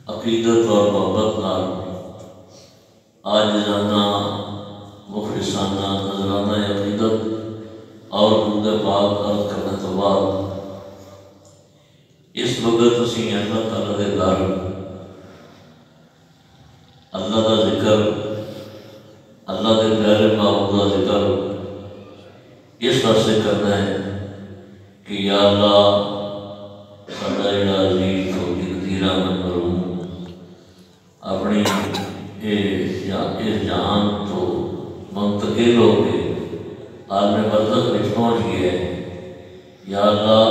عقیدت اور محبت نال عاجزانہ مخلصانہ نذرانہ عقیدت اور درود پاک عرض کرنے تو بعد اس وقت اسی اللہ تعالیٰ دے گھر اللہ دا ذکر اللہ دے پیارے محبوب دا ذکر اس واسطے کرنا ہے کہ یا اللہ ساڈا جڑا عزیز تو قدیرہ میں مرحوم اپنی اس جہان تو منتقل ہو کے عالم برزخ میں پہنچ گیا ہے۔ یا اللہ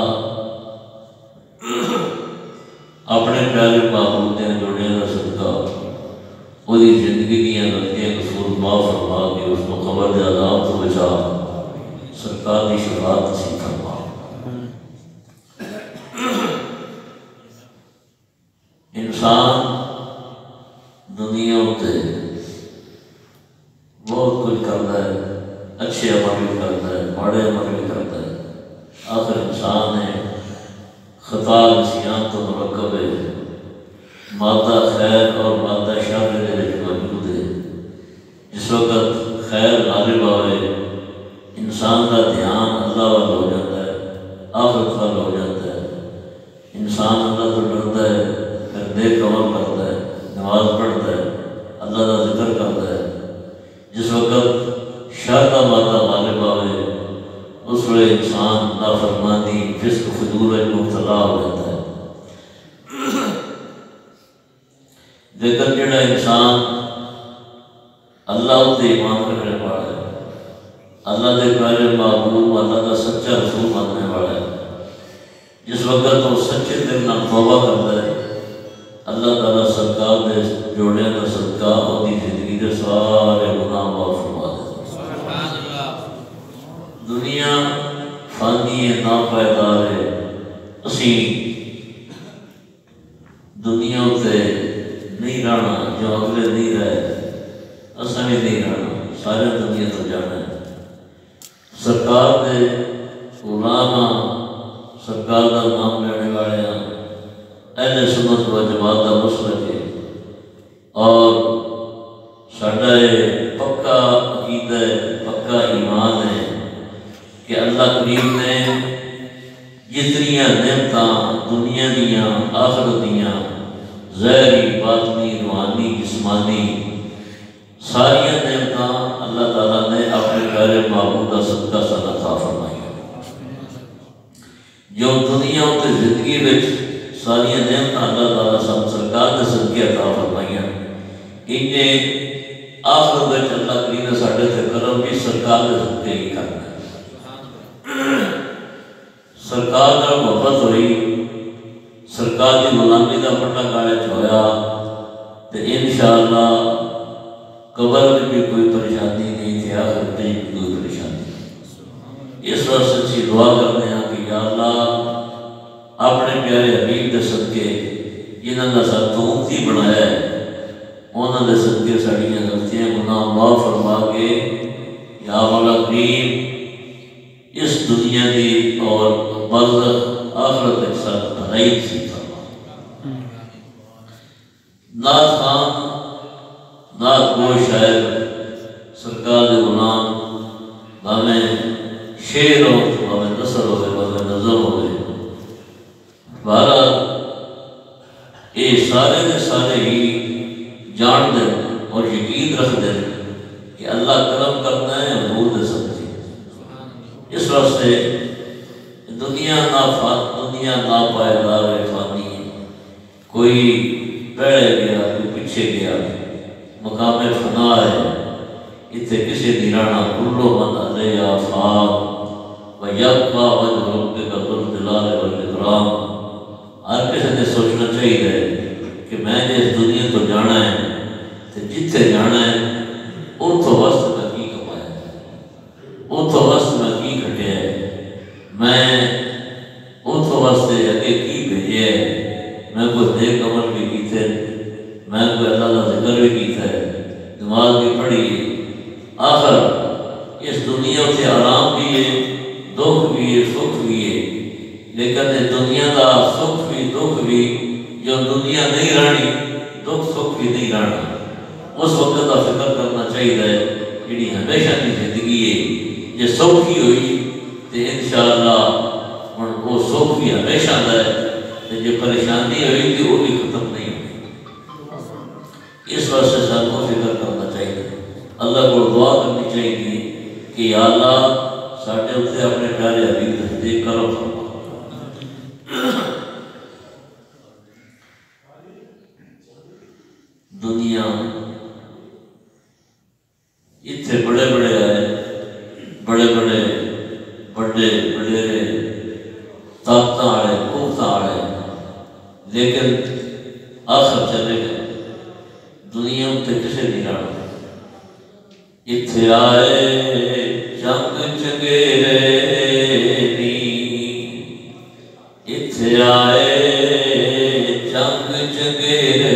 اپنے پیارے محبوب نے جوڑنے کا صدقہ وہی زندگی دیا غلطیاں قصور معاف فرما کے اس کو قبر دے عذاب تو بچا سرکار کی شفاعت نصیب فرما۔ انسان دنیا ہوتے بہت کچھ کرتا ہے، اچھے عمل بھی کرتا ہے، ماڑے عمل بھی کرتا ہے، آخر انسان ہے خطا نسیان تو مرکب ہے، مادہ خیر اور مادہ شر کے موجود ہے۔ جس وقت خیر غالب آئے انسان کا دھیان اللہ والا ہو جاتا ہے، آخرت والا ہو جاتا ہے، انسان اللہ تو ڈرتا ہے، پھر نیک عمل کرتا ہے، نماز پڑھتا ہے، اللہ کا ذکر کرتا ہے۔ جس وقت شر کا مادہ غالب آئے اس وقت انسان نافرمانی فسق فجور میں مبتلا ہو جاتا ہے۔ لیکن جڑا انسان اللہ تے ایمان رکھنے والا ہے، اللہ کے پیارے محبوب اللہ کا سچا رسول ماننے والا ہے، جس وقت وہ سچے دل نال توبہ کرتا ہے، اللہ تعالیٰ سرکار دے جوڑے کا صدقہ اور زندگی دے سارے گناہ معاف فرما دے۔ دنیا فانی ہے، ناپائیدار ہے، اسی دنیا تے نہیں رہنا، جو اگلے نہیں رہے اصل بھی نہیں رہنا، سارے دنیا تو جانا ہے۔ سرکار دے غلام سرکار کا نام لینے والے ہیں، اہل سنت و جماعت کا مسلک ہے، اور ساڈا پکا عقیدہ ہے، پکا ایمان ہے کہ اللہ کریم نے جتنیاں نعمتاں دنیا دیاں آخرت دیاں ظاہری باطنی روحانی جسمانی ساری نعمتاں اللہ تعالیٰ نے اپنے پیارے محبوب کا صدقہ سن عطا فرمائی جو دنیا تے زندگی وچ ساری نعمتاں اللہ تعالیٰ سن سرکار کے صدقے عطا فرمائیاں انہیں آخرت وچ اللہ کریم نے ساڈے تے کرم بھی سرکار کے صدقے ہی کرنا سرکار نال محبت ہوئی سرکار کی غلامی کا پٹا کاج ہویا تو انشاءاللہ قبر میں بھی کوئی پریشانی نہیں تھی آخرت میں بھی کوئی پریشانی نہیں اس وقت سچی دعا کرتے ہیں کہ یا اللہ اپنے پیارے حبیب کے صدقے جنہوں نے سب تو امتی بنایا ہے انہوں نے صدقے ساڑیاں غلطیاں گناہ معاف فرما کے یا مولا کریم اس دنیا کی اور برزخ آخرت ایک ساتھ بھلائی نصیب فرما نعت خان نعت گو شاعر سرکار کے غلام بھاویں شعر ہو بھاویں نثر ہوئے بھاویں نظم ہوئے بہرحال یہ سارے کے سارے ہی جان دیں اور یقین رکھ دیں کہ اللہ کرم کرنا ہے حضور دے سمجھے اس واسطے دنیا ناپائیدار ہے فانی ہے کوئی پہلے گیا کوئی پیچھے گیا مقام فنا ہے اتنے کسی دیرانا کلو من علیہ آفات و یبقا وجہ رب کا ذوالجلال والاکرام ہر کسی نے سوچنا چاہیے کہ میں نے اس دنیا تو جانا ہے تو جتنے جانا ہے اتو وقت میں کی کمایا اتو وقت میں کی گھٹیا ہے میں اتو واسطے اگے کی بھیجے ہے میں کوئی نیک عمل بھی کیتے میں کوئی اللہ کا ذکر بھی کیتا ہے نماز بھی پڑھی آخر اس دنیا سے آرام بھی ہے دکھ بھی ہے سکھ بھی ہے لیکن دنیا کا سکھ بھی دکھ بھی جو دنیا نہیں رہنی دکھ سکھ بھی نہیں رہنا اس وقت کا فکر کرنا چاہیے جی ہمیشہ کی زندگی ہے یہ سوکھی ہوئی تو انشاءاللہ وہ سکھ بھی ہمیشہ ہے جو پریشانی ہوئی تھی وہ بھی ختم نہیں ہوئی اس واسطے سب کو فکر کرنا چاہیے اللہ کو دعا کرنی چاہیے کہ یا اللہ ساڈے اتنے اپنے پیارے حبیب دے کرم فرما دنیا اتنے بڑے بڑے آئے بڑے بڑے بڑے بڑے طاقت والے قوت والے لیکن آخر چلے گئے دنیا اتنے کسے نہیں رہنا اتنے آئے جنگ چنگیرے نی اتنے آئے جنگ چنگیرے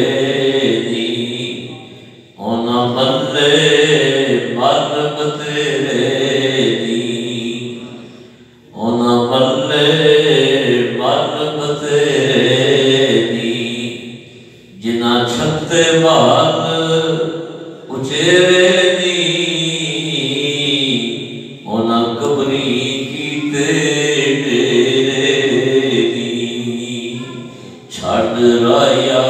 نی ہونا ملے مرب تیرے نی ہونا ملے مرب تیرے نی جنا چھتے بال اچیرے نی ہونا قبری کیتے ڈیرے نی چھڑ رایا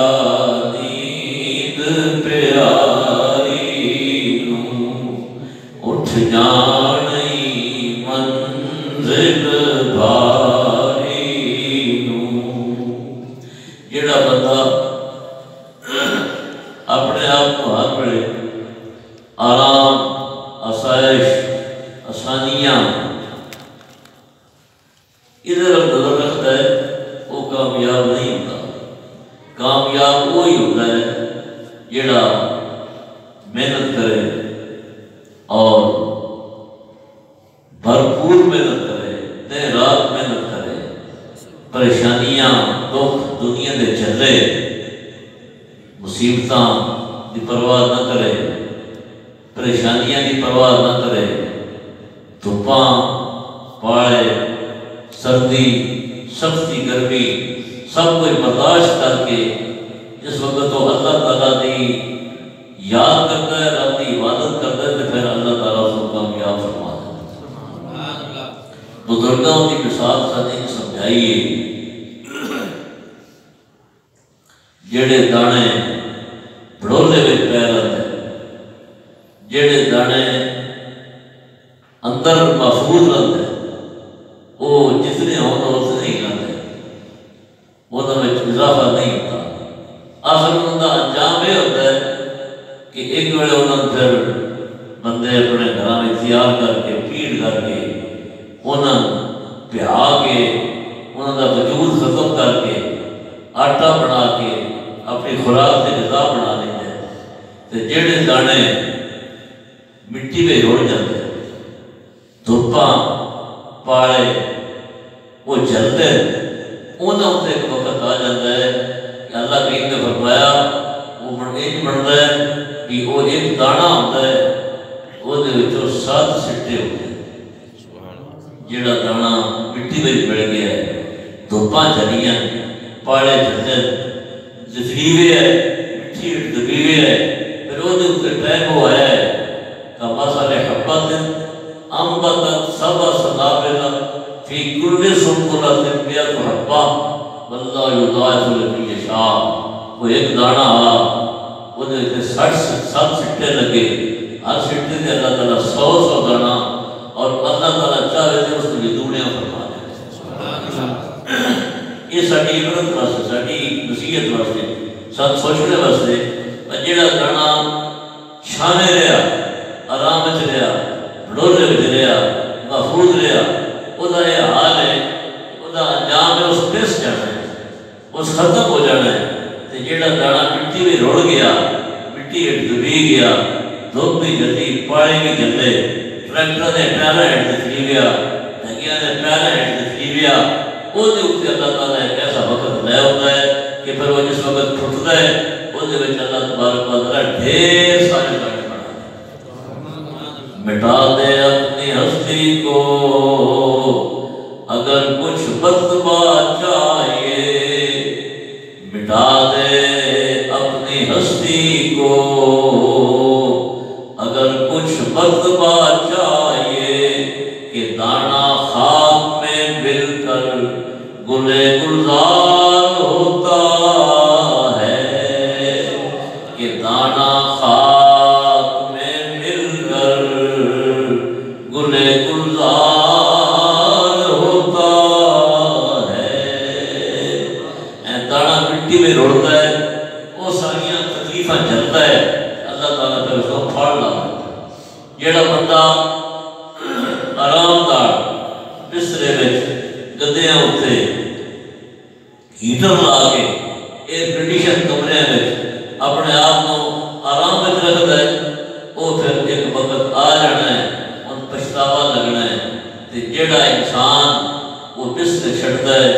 نیند پیاری نو اٹھ جانی منزل بھاری نو جڑا بندہ اپنے آپ کو ہر بڑے آرام آسائش آسانیاں ادھر نظر رکھتا ہے وہ کامیاب نہیں ہوتا کامیاب وہی ہوتا ہے جڑا محنت کرے اور بھرپور محنت کرے دن رات محنت کرے پریشانیاں دکھ دنیا دے چلے مصیبتاں دی پرواہ نہ کرے پریشانیاں دی پرواہ نہ کرے دھوپاں پاڑے سردی سختی گرمی سب کچھ برداشت کر کے جس وقت وہ اللہ تعالیٰ دی یاد کرتا ہے رب کی عبادت کرتا ہے تو پھر اللہ تعالیٰ اس کو کامیاب فرما دیتا ہے بزرگوں کی مثال ساتھ سمجھائی آئیے جڑے دانے بڑولے میں پہ رہتے جڑے دانے اندر محفوظ رہتے وہ جتنے ہونا اتنے ہی رہتے انہوں میں اضافہ نہیں ہوتا آخر انہوں کا انجام یہ ہوتا ہے کہ ایک ویلے انہوں پھر بندے اپنے گھراں میں تیار کر کے پیڑ کر کے انہوں پہا کے انہوں کا وجود ختم کر کے آٹا بنا کے اپنی خوراک سے غذا بنا لیتے ہیں تو جڑے دانے مٹی میں رڑ جاتے ہیں دھوپاں پاڑے وہ جلتے ہیں انہوں سے ایک وقت آ جاتا ہے کہ اللہ کریم نے فرمایا وہ ایک بنتا ہے کہ وہ ایک دانہ ہوتا ہے وہ 7 سٹے ہوتے ہیں جڑا دانہ مٹی میں بڑھ گیا ہے دھوپاں چلیاں پاڑے چلتے زفیوے ہے مٹھی دبیوے ہے پھر وہ ٹائم وہ آیا ہے کماسل حبت انبتت 7 سنابل فی کل سنبلۃ 100 حبہ واللہ یضاعف لمن یشاء وہ ایک دانہ وہ 7 سٹے لگے ہر سٹے سے اللہ تعالیٰ 100 دانہ اور اللہ تعالیٰ چاہے تو اس کو دنیا فرما دے یہ ساری عبرت واسطے ساری نصیحت واسطے سب سوچنے واسطے جڑا دانا چھانے رہا آرام وچ رہا بڑولے وچ رہا محفوظ رہا وہ یہ حال ہے وہ انجام ہے اس پس جانا ہے اس ختم ہو جانا ہے تو جڑا دانا مٹی میں رڑ گیا مٹی دبی گیا دھوپ بھی جلدی پاڑی بھی جلدے ٹریکٹر نے پیارا ہیڈ دکھلی گیا ڈھنگیاں نے پیارا ہیڈ دکھلی گیا وہ اللہ تعالیٰ ایک ایسا وقت لے ہوتا ہے کہ پھر وہ جس وقت ٹھٹتا ہے وہ اللہ تبارک و تعالیٰ ڈھیر سارے گانے بنا دے مٹا دے اپنی ہستی کو اگر کچھ مرتبہ چاہیے مٹا دے اپنی ہستی کو اگر کچھ مرتبہ چاہیے کہ دانا خاک میں مل کر گلے گلزار ہوتا ہے کہ دانا خاک میں مل کر گلے گلزار ہوتا ہے دانا مٹی میں روڑتا ہے وہ ساریاں تکلیفاں جلتا ہے اللہ تعالیٰ پھر اس کو پھاڑ لاتا ہے جیڑا بندہ آرام دار بسترے وچ گدیاں اتنے ہیٹر لا کے ایئر کنڈیشن کمرے میں اپنے آپ کو آرام میں رکھتا ہے وہ پھر ایک وقت آ جانا ہے ان پچھتاوا لگنا ہے کہ جیڑا انسان وہ بستر چھڑتا ہے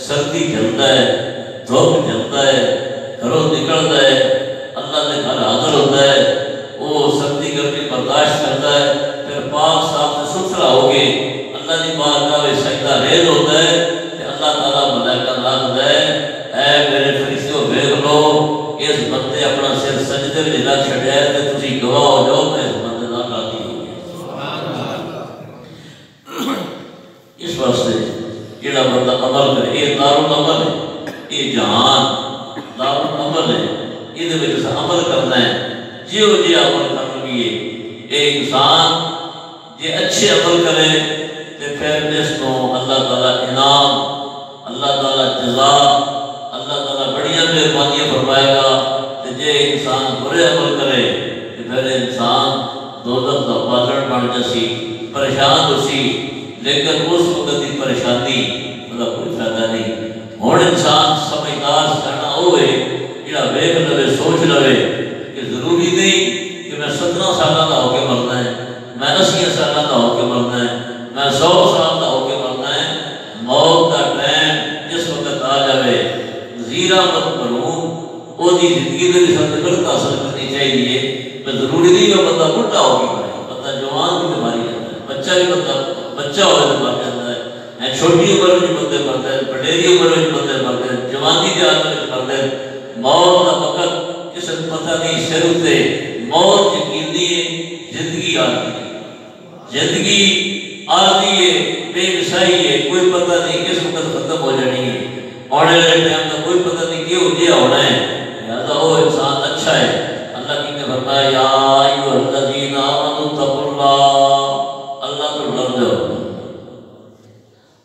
سردی جلتا ہے دھوپ جلتا ہے گھروں نکلتا ہے اللہ نے گھر حاضر ہوتا ہے وہ سردی گرمی برداشت کرتا ہے پھر پاک صاف ستھرا ہو کے اللہ کی بارگاہ میں سجدہ ریز ہوتا ہے کہ اللہ تعالیٰ ملائکہ نازل ہے اے میرے فرشتوں دیکھ لو اس بندے اپنا سر سجدے میں رکھ چھڑیا ہے کہ تسی گواہ ہو جاؤ میں اس بندے نال راضی ہو گیا اس واسطے جڑا بندہ عمل کرے یہ دارالعمل ہے یہ جہان دارالعمل ہے یہ عمل کرنا ہے جیو جی عمل کرنا بھی ہے اے انسان جی اچھے عمل کرے تو پھر اس کو اللہ تعالیٰ انعام اللہ تعالیٰ جزا اللہ تعالیٰ بڑیاں مہربانیاں فرمائے گا کہ جے انسان برے عمل کرے تو پھر انسان دوزخ کا پالن بن جاسی پریشان ہو سی لیکن اس وقت کی پریشانی کا کوئی فائدہ نہیں ہوں انسان سمجھدار سیاح ہوئے جڑا ویکھ لوے سوچ لوے کہ ضروری نہیں کہ میں 17 سالہ کا ہو کے مرنا ہے میں 80 سالہ کا ہو کے مرنا ہے میں 100 سال کا ہو کے مرنا ہے موت کا ٹائم جس وقت آ جائے زیرہ مت کروں وہ زندگی میں بھی سب حاصل کرنی چاہیے میں ضروری نہیں کہ بندہ بڑھا ہو کے مرے بندہ جوان بھی بیماری جاتا ہے بچہ بھی بچہ ہو کے مر جاتا ہے چھوٹی عمر میں بندے مرتے ہیں بڑیری عمر میں بندے مرتے ہیں جوانی کے آدمی مرتے ہیں موت کا وقت کسی کو پتہ نہیں سر اتنے موت یقینی ہے زندگی آتی ہے زندگی آتی ہے بے مثائی ہے کوئی پتہ نہیں کس وقت ختم ہو آنے والے ٹائم کا کوئی پتہ نہیں کیوں یہ ہونا ہے، لہٰذا وہ انسان اچھا ہے۔ اللہ کی نے فرمایا یا ایھا الذین آمنوا اتقوا اللہ، اللہ تو ڈر جاؤ۔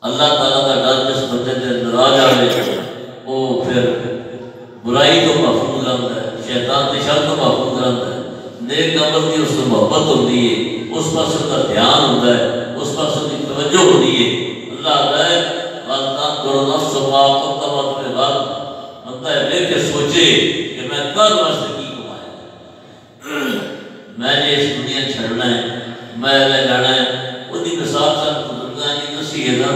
اللہ تعالیٰ کا ڈر جس بندے کے اندر آ جائے وہ پھر برائی تو محفوظ رہتا ہے، شیطان کے شر تو محفوظ رہتا ہے، نیک عمل کی اس کو محبت ہوتی ہے، اس پاس اس کا دھیان ہوتا ہے، اس پاس اس کی توجہ ہوتی ہے۔ اللہ آتا ہے وَلْتَنْظُرْ نَفْسٌ مَا قَدَّمَتْ لِغَدٍ، بندہ ہے لے کے سوچے کہ میں کل واسطے کی کمایا، میں نے اس دنیا چھڑنا ہے، میں لے جانا ہے۔ وہ دی مثال سن بزرگاں جی دسی ہے نا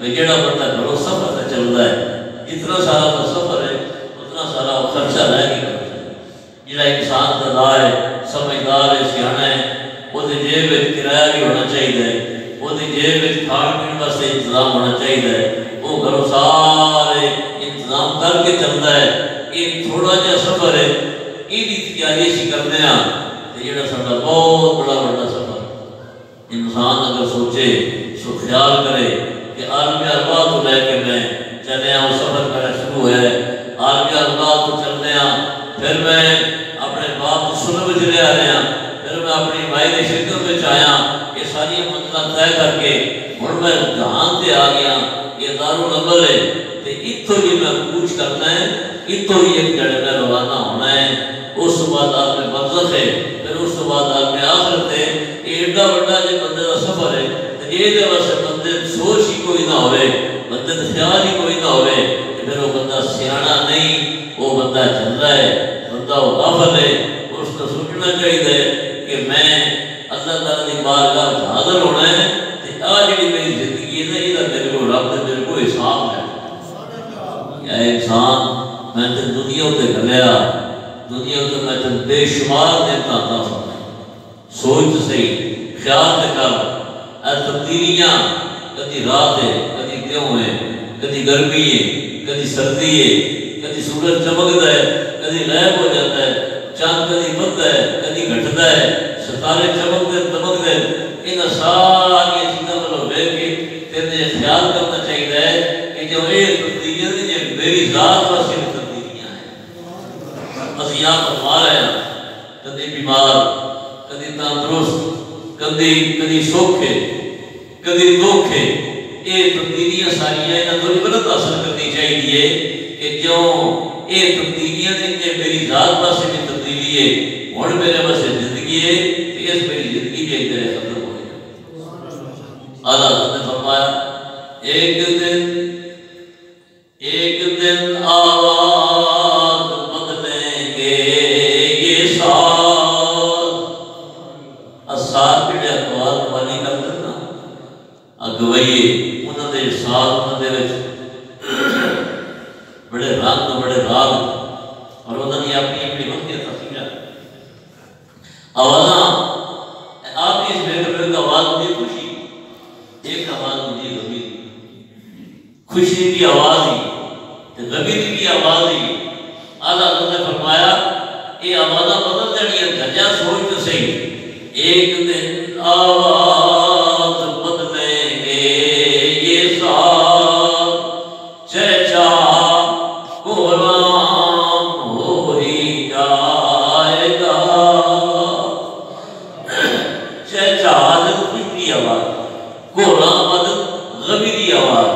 کہ جڑا بندہ گھروں سفر تے چلدا ہے، اتنا سارا تو سفر ہے، اتنا سارا خرچہ لے کے کرتا ہے۔ جڑا انسان دا ہے، سمجھدار ہے، سیاںا ہے، وہ دی جیب وچ کرایہ بھی ہونا چاہیے، وہ دی جیب وچ کھان پین واسطے انتظام ہونا چاہیے، وہ گھروں سارے انتظام کر کے چلتا ہے۔ یہ تھوڑا جہا سفر ہے، یہ تیاری اسی کرتے ہیں کہ جڑا ساڈا بہت بڑا سفر انسان اگر سوچے سو خیال کرے کہ عالم ارواح تو لے کے میں چلے وہ سفر میرا شروع ہے، عالم ارواح تو چلتے ہیں، پھر میں اپنے باپ سن بچ رہا رہا، پھر میں اپنی مائی کی شکل میں آیا، یہ ساری منزل طے کر کے ہوں میں جہان سے آ گیا، یہ دارالعمل ہے، تو اتوں ہی میں کوچ کرنا ہے، اتوں ہی ایک جڑے میں روانہ ہونا ہے۔ اس بعد عالم برزخ ہے، پھر اس بعد عالم آخرت ہے۔ یہ ایڈا بڑا جو بندے کا سفر ہے، یہ واسطے بندے سوچ ہی کوئی نہ ہوئے، بندے خیال ہی کوئی نہ ہوئے، پھر وہ بندہ سیاںا نہیں، وہ بندہ چل رہا ہے، بندہ وہ غافل ہے۔ اس کو سوچنا چاہیے کہ میں اللہ تعالیٰ کی بارگاہ میں حاضر ہونا ہے، کہ آ جڑی میری زندگی ہے نا، یہ میرے کو رب نے میرے کو حساب ہے۔ یا انسان میں تے دنیا تے گلیا، دنیا تے میں تے بے شمار نعمتاں عطا فرمائے، سوچ تو صحیح، خیال تے کر۔ اے تبدیلیاں کدی رات ہے، کدی دیوں ہے، کدی گرمی ہے، کدی سردی ہے، کدی سورج چمکتا ہے، کدی غائب ہو جاتا ہے، چاند کدی بڑھتا ہے، کدی گھٹتا ہے، ستارے چمکتے دمکتے، ان ساری چیزوں کو دیکھ کے تیرے خیال کرنا چاہیے کہ جو یہ تبدیلیاں یہ میری ذات واسطے تبدیلیاں ہیں۔ ਅਸੀਂ آپ فرما رہے ہیں کدی بیمار، کدی تندرست، کدی سوکھے، کدی دکھے، یہ تبدیلیاں ساریاں انہاں تو عبرت حاصل کرنی چاہیے کہ جو یہ تبدیلیاں نے میری ذات واسطے بھی تبدیلی ہے، ہن میرے واسطے زندگی ہے، کہ اس میری زندگی بھی ایک طرح ختم ہو جائے۔ اعلیٰ حضرت نے فرمایا ایک دن آواز بدلیں گے یہ ساز، اسار کے اقوال والی کرتے نا اگوئیے، انہوں نے ساز انہوں نے بڑے رنگ بڑے راگ اور انہوں نے اپنی اپنی وقت تصویر آوازاں آپ کی اس بیٹر کا آواز ہوتی خوشی، ایک آواز ہوتی ہے غمی، خوشی کی آواز ہی، غمی کی آواز ہی۔ اعلیٰ حضرت نے فرمایا یہ آوازاں بدل جانی ہے، گھجا سوچ تو صحیح، ایک دن آواز بدلیں گے یہ ساز، چہچا غلام ہو ہی جائے گا، چہچا خوشی کی آواز، غلام غمی کی آواز۔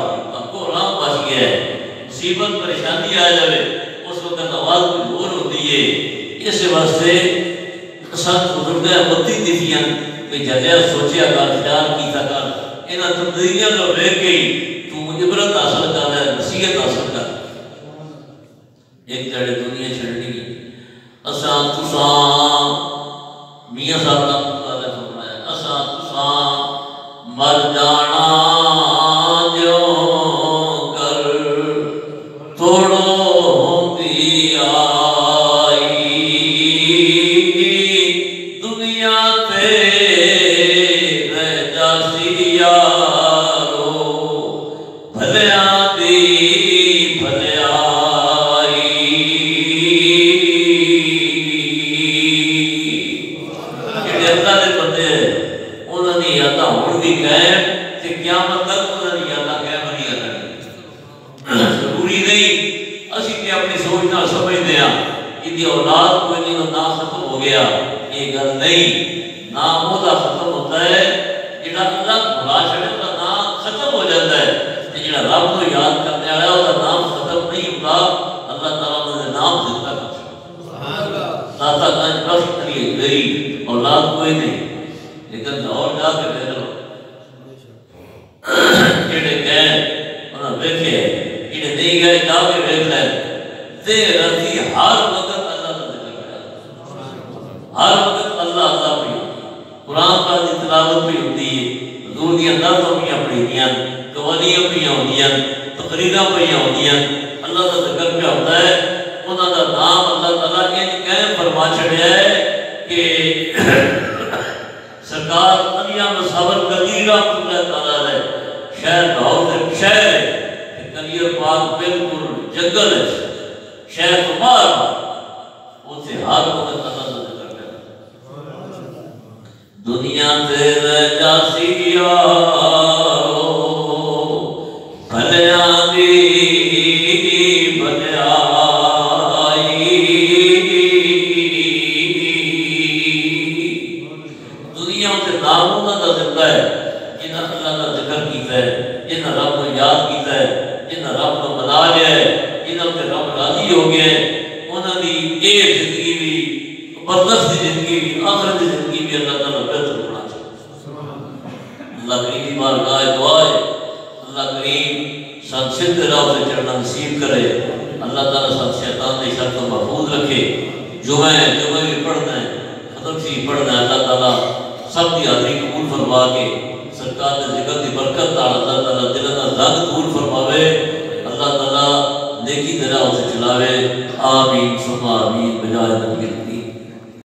غلام بچ گیا ہے، مصیبت پریشانی آ جائے اس وقت آواز کچھ اور ہوتی ہے۔ اس واسطے سات بزرگ بتی دیتیاں کہ جلیا سوچیا کر، خیال کیتا کر، انہاں تبدیلیاں کو دیکھ کے تو عبرت حاصل کر ہے، نصیحت حاصل کر۔ ایک جڑے دنیا چھڑنی اساں تساں میاں صاحب کا اللہ نے فرمایا اساں تساں مر جانا جو کر توڑو دی آئی، دنیا تے رہ جاسی یارو بھلیاں دی بھلیائی۔ جڑے اللہ دے بندے انہوں نے یاداں ہون بھی قائم تے قیامت تک انہوں نے یاداں قائم نہیں کرنی۔ ضروری نہیں اسی کہ اپنی سوچ نہ سمجھتے ہیں کہ اولاد کوئی نہیں تو نام ختم ہو گیا، یہ گل نہیں، نام وہ ختم ہوتا ہے جہاں اللہ بلا چھڑے وہ نام ختم ہو جاتا ہے، جہاں رب کو یاد کرنے والا وہ نام ختم نہیں ہوتا، اللہ تعالیٰ نے نام زندہ کر چھوڑا۔ داتا گنج بخش کریے گئی اولاد کوئی نہیں، لیکن لاہور جا کے دیکھ لو جڑے گئے انہوں نے دیکھے، جڑے نہیں گئے جا کے دیکھ لیں، دیر رضی ہر وقت اللہ کا ذکر کیا، ہر وقت اللہ اللہ پہ قرآن کا تلاوت بھی ہوتی ہے، حضور دی اندازوں بھی اپنی دیاں، قوالیاں بھی ہوندیاں، تقریراں بھی ہوندیاں، اللہ کا ذکر پہ ہوتا ہے، انہوں کا نام اللہ تعالیٰ نے قائم فرما چھڑیا ہے کہ سرکار انیا مصابر کلیرہ اللہ تعالیٰ نے شہر لاہور سے شہر ہے، کلیر پاک بالکل جنگل ہے، شہر کو باہر وہ سے ہر وقت اللہ کا ذکر کرتا دنیا سے رہ جاسی بھلیاں دی بھلیائی، دنیا سے نام انہوں کا زندہ ہے جنہاں اللہ کا ذکر کیتا ہے، جنہاں رب کو یاد کیتا ہے، جنہاں رب کو منا لیا ہے، جنہاں سے رب راضی ہو گئے، انہوں نے ایک زندگی بھی، برزخ کی زندگی بھی، آخرت کی زندگی بھی اللہ تعالیٰ بہتر بنا چاہتا۔ اللہ کریم کی بارگاہ دعا ہے، اللہ کریم ساتھ سدھ راہ سے چڑھنا نصیب کرے، اللہ تعالیٰ ساتھ شیطان نے شر کو محفوظ رکھے، جمعہ بھی پڑھنا ہے، ختم سی پڑھنا ہے، اللہ تعالیٰ سب کی حاضری قبول فرما کے سرکار نے ذکر کی برکت نال اللہ تعالیٰ دلوں کا زنگ دور فرماوے، اللہ تعالیٰ نیکی دے راہ سے چلاوے، آمین ثم آمین بجائے نبی